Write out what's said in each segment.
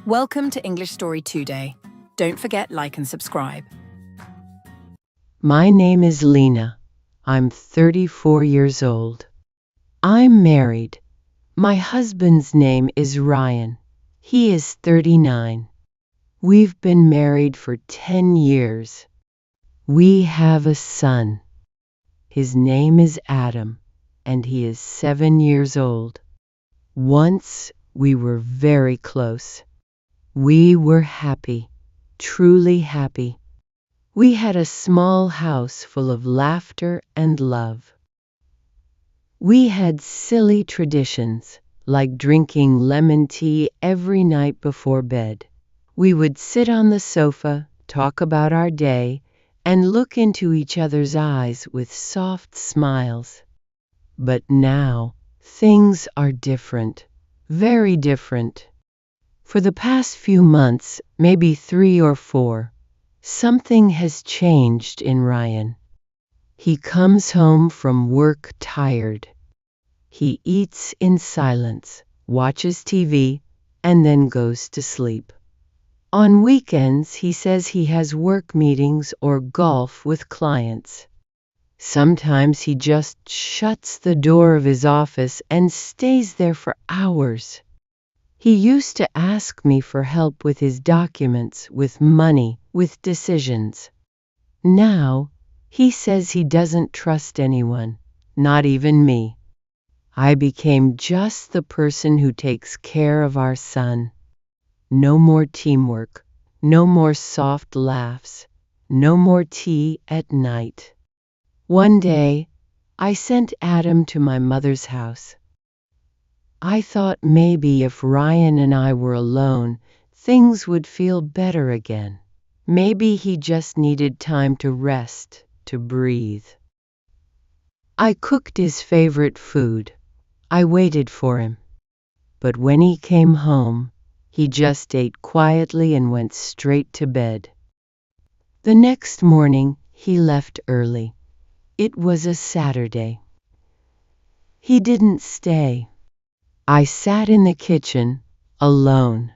Welcome to English Story 2 Day. Don't forget like and subscribe. My name is Lena. I'm 34 years old. I'm married. My husband's name is Ryan. He is 39. We've been married for 10 years. We have a son. His name is Adam, and he is 7 years old. Once we were very close. We were happy, truly happy. We had a small house full of laughter and love. We had silly traditions, like drinking lemon tea every night before bed. We would sit on the sofa, talk about our day, and look into each other's eyes with soft smiles. But now, things are different, very different. For the past few months, maybe 3 or 4, something has changed in Ryan. He comes home from work tired. He eats in silence, watches TV, and then goes to sleep. On weekends, he says he has work meetings or golf with clients. Sometimes he just shuts the door of his office and stays there for hours. He used to ask me for help with his documents, with money, with decisions. Now, he says he doesn't trust anyone, not even me. I became just the person who takes care of our son. No more teamwork, no more soft laughs, no more tea at night. One day, I sent Adam to my mother's house. I thought maybe if Ryan and I were alone, things would feel better again. Maybe he just needed time to rest, to breathe. I cooked his favorite food. I waited for him. But when he came home, he just ate quietly and went straight to bed. The next morning, he left early. It was a Saturday. He didn't stay. I sat in the kitchen, alone.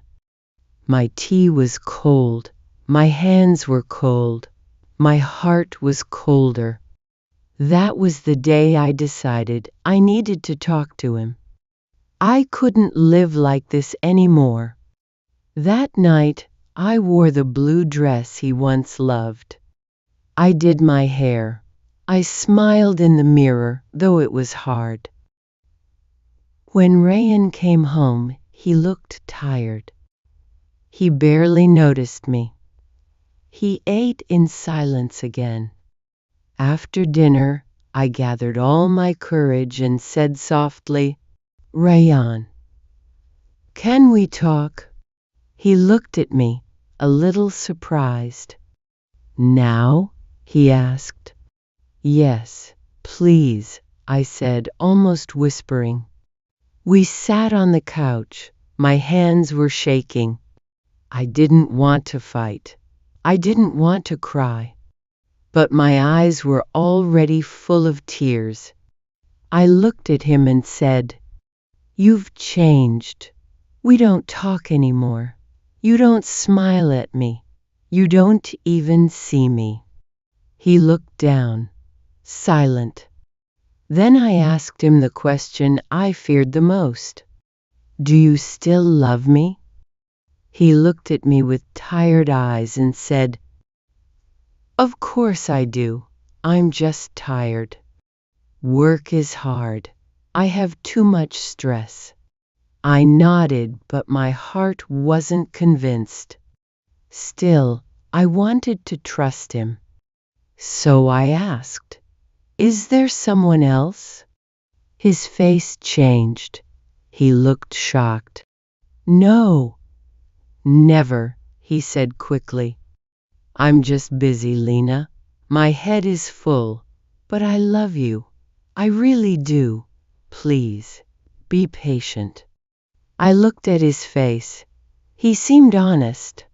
My tea was cold, my hands were cold, my heart was colder. That was the day I decided I needed to talk to him. I couldn't live like this anymore. That night, I wore the blue dress he once loved. I did my hair. I smiled in the mirror, though it was hard. When Ryan came home, he looked tired. He barely noticed me. He ate in silence again. After dinner, I gathered all my courage and said softly, "Ryan, can we talk?" He looked at me, a little surprised. "Now?" he asked. "Yes, please," I said, almost whispering. We sat on the couch. My hands were shaking. I didn't want to fight. I didn't want to cry. But my eyes were already full of tears. I looked at him and said, "You've changed. We don't talk anymore. You don't smile at me. You don't even see me." He looked down, silent. Then I asked him the question I feared the most. "Do you still love me?" He looked at me with tired eyes and said, "Of course I do. I'm just tired. Work is hard. I have too much stress." I nodded, but my heart wasn't convinced. Still, I wanted to trust him. So I asked, "Is there someone else?" His face changed. He looked shocked. "No, never," he said quickly. "I'm just busy, Lena. My head is full, but I love you. I really do. Please, be patient." I looked at his face. He seemed honest.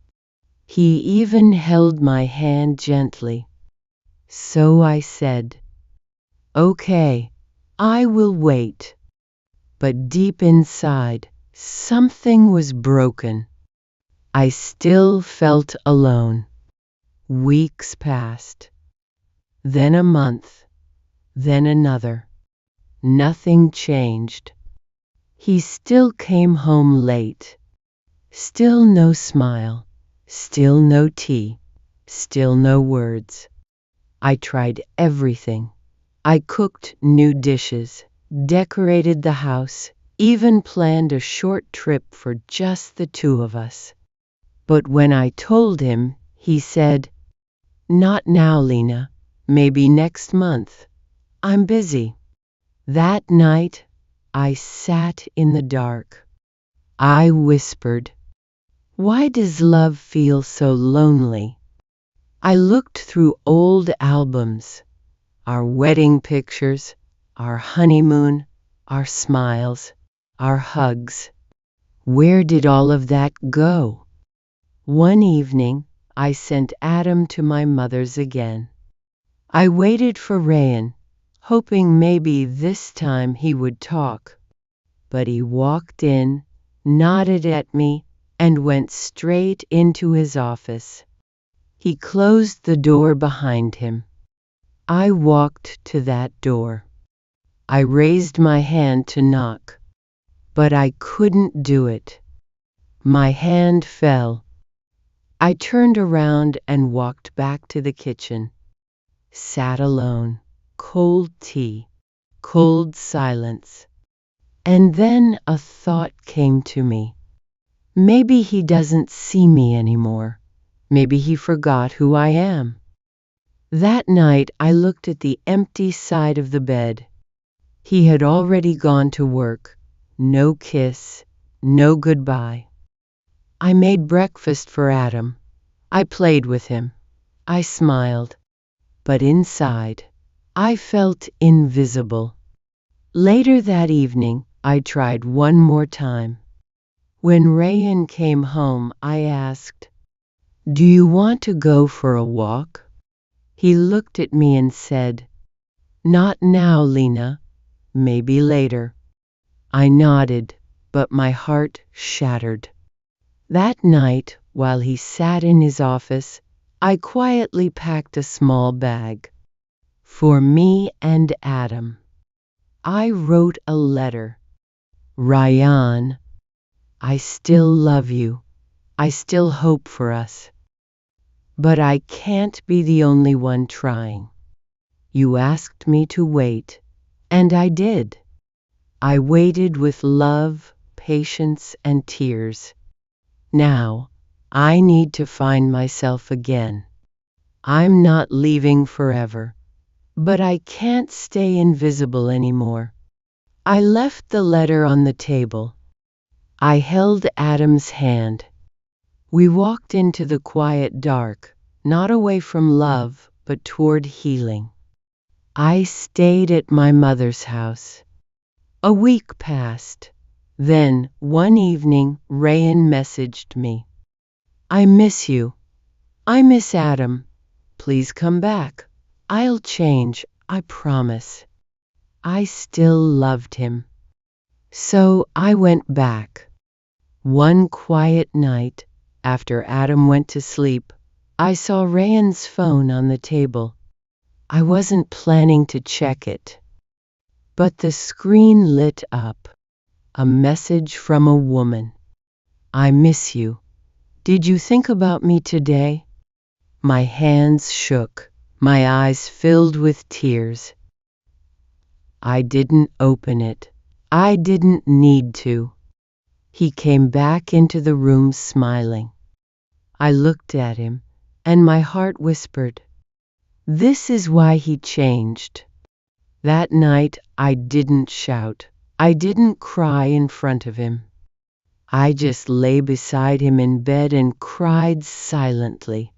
He even held my hand gently. So I said, "Okay, I will wait." But deep inside, something was broken. I still felt alone. Weeks passed, then a month, then another. Nothing changed. He still came home late. Still no smile. Still no tea. Still no words. I tried everything. I cooked new dishes, decorated the house, even planned a short trip for just the two of us. But when I told him, he said, "Not now, Lena. Maybe next month. I'm busy." That night, I sat in the dark. I whispered, "Why does love feel so lonely?" I looked through old albums, our wedding pictures, our honeymoon, our smiles, our hugs. Where did all of that go? One evening, I sent Adam to my mother's again. I waited for Rayan, hoping maybe this time he would talk. But he walked in, nodded at me, and went straight into his office. He closed the door behind him. I walked to that door. I raised my hand to knock, but I couldn't do it. My hand fell. I turned around and walked back to the kitchen. Sat alone, cold tea, cold silence. And then a thought came to me. Maybe he doesn't see me anymore. Maybe he forgot who I am. That night I looked at the empty side of the bed. He had already gone to work. No kiss, no goodbye. I made breakfast for Adam. I played with him. I smiled. But inside, I felt invisible. Later that evening, I tried one more time. When Rayan came home, I asked, "Do you want to go for a walk?" He looked at me and said, "Not now, Lena. Maybe later." I nodded, but my heart shattered. That night, while he sat in his office, I quietly packed a small bag. For me and Adam. I wrote a letter. "Rayan, I still love you. I still hope for us. But I can't be the only one trying. You asked me to wait, and I did. I waited with love, patience, and tears. Now, I need to find myself again. I'm not leaving forever, but I can't stay invisible anymore." I left the letter on the table. I held Adam's hand. We walked into the quiet dark, not away from love, but toward healing. I stayed at my mother's house. A week passed. Then, one evening, Rayan messaged me. "I miss you. I miss Adam. Please come back. I'll change, I promise." I still loved him. So I went back. One quiet night, after Adam went to sleep, I saw Rayan's phone on the table. I wasn't planning to check it. But the screen lit up. A message from a woman. "I miss you. Did you think about me today?" My hands shook. My eyes filled with tears. I didn't open it. I didn't need to. He came back into the room smiling. I looked at him, and my heart whispered, "This is why he changed." That night I didn't shout. I didn't cry in front of him. I just lay beside him in bed and cried silently.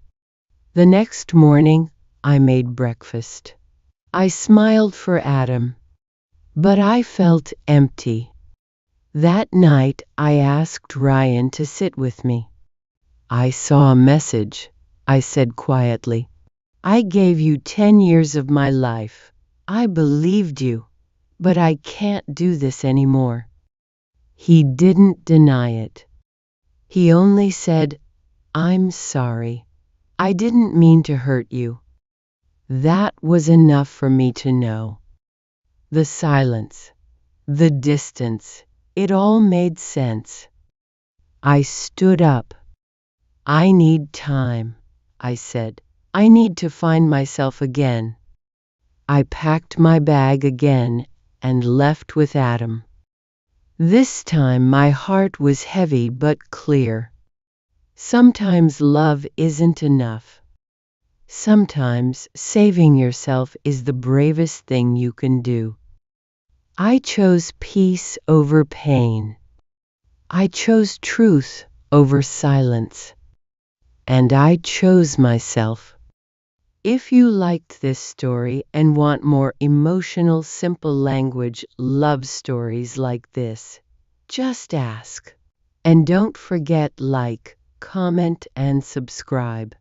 The next morning I made breakfast. I smiled for Adam, but I felt empty. That night I asked Rayan to sit with me. "I saw a message," I said quietly. "I gave you 10 years of my life. I believed you, but I can't do this anymore." He didn't deny it. He only said, I'm sorry. I didn't mean to hurt you. That was enough for me to know. The silence, the distance, it all made sense. I stood up. I need time, I said. I need to find myself again. I packed my bag again and left with Adam. This time my heart was heavy but clear. Sometimes love isn't enough. Sometimes saving yourself is the bravest thing you can do. I chose peace over pain. I chose truth over silence. And I chose myself. If you liked this story and want more emotional, simple language love stories like this, just ask. And don't forget like, comment, and subscribe.